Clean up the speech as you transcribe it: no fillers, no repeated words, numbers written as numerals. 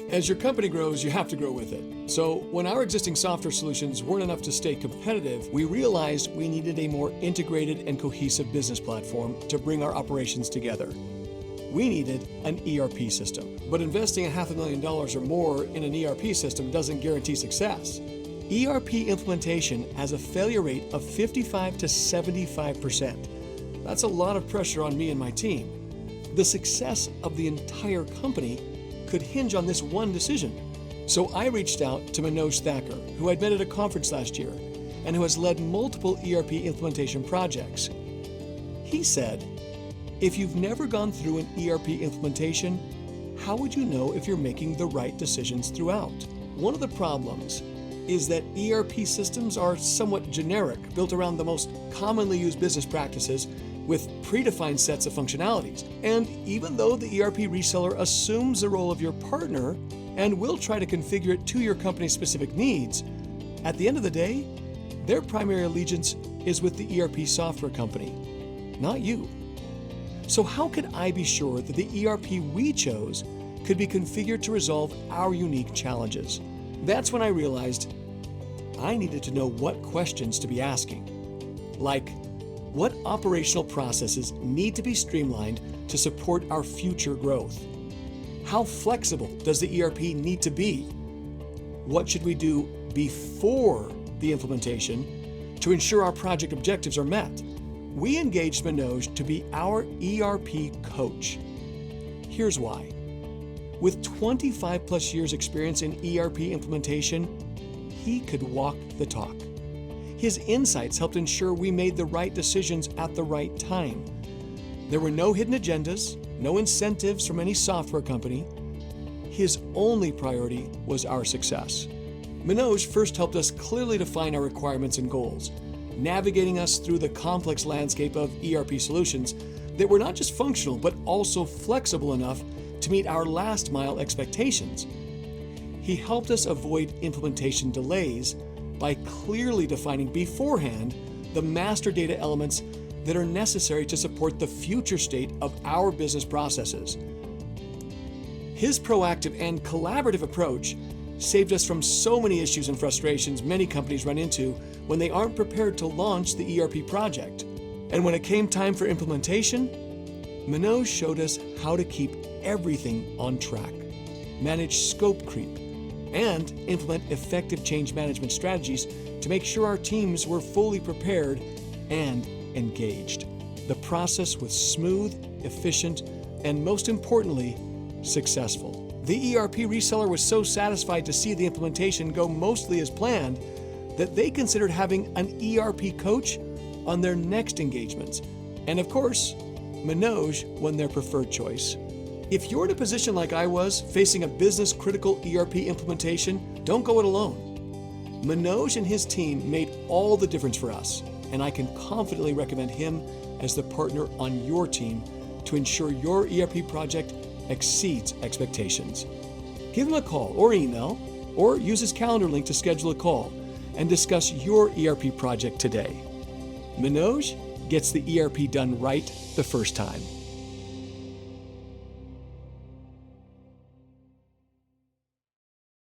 As your company grows, you have to grow with it. So when our existing software solutions weren't enough to stay competitive, we realized we needed a more integrated and cohesive business platform to bring our operations together. We needed an ERP system, but investing $500,000 or more in an ERP system doesn't guarantee success. ERP implementation has a failure rate of 55 to 75%. That's a lot of pressure on me and my team. The success of the entire company could hinge on this one decision. So I reached out to Manoj Thakur, who I'd met at a conference last year and who has led multiple ERP implementation projects. He said, if you've never gone through an ERP implementation, how would you know if you're making the right decisions throughout? One of the problems is that ERP systems are somewhat generic, built around the most commonly used business practices with predefined sets of functionalities. And even though the ERP reseller assumes the role of your partner and will try to configure it to your company's specific needs, at the end of the day, their primary allegiance is with the ERP software company, not you. So how could I be sure that the ERP we chose could be configured to resolve our unique challenges? That's when I realized I needed to know what questions to be asking. Like, what operational processes need to be streamlined to support our future growth? How flexible does the ERP need to be? What should we do before the implementation to ensure our project objectives are met? We engaged Manoj to be our ERP coach. Here's why. With 25 plus years experience in ERP implementation, he could walk the talk. His insights helped ensure we made the right decisions at the right time. There were no hidden agendas, no incentives from any software company. His only priority was our success. Manoj first helped us clearly define our requirements and goals, navigating us through the complex landscape of ERP solutions that were not just functional, but also flexible enough to meet our last mile expectations. He helped us avoid implementation delays by clearly defining beforehand the master data elements that are necessary to support the future state of our business processes. His proactive and collaborative approach saved us from so many issues and frustrations many companies run into when they aren't prepared to launch the ERP project. And when it came time for implementation, Manoj showed us how to keep everything on track, manage scope creep, and implement effective change management strategies to make sure our teams were fully prepared and engaged. The process was smooth, efficient, and most importantly, successful. The ERP reseller was so satisfied to see the implementation go mostly as planned that they considered having an ERP coach on their next engagements. And of course, Manoj won their preferred choice. If you're in a position like I was, facing a business-critical ERP implementation, don't go it alone. Manoj and his team made all the difference for us, and I can confidently recommend him as the partner on your team to ensure your ERP project exceeds expectations. Give him a call or email, or use his calendar link to schedule a call and discuss your ERP project today. Manoj gets the ERP done right the first time.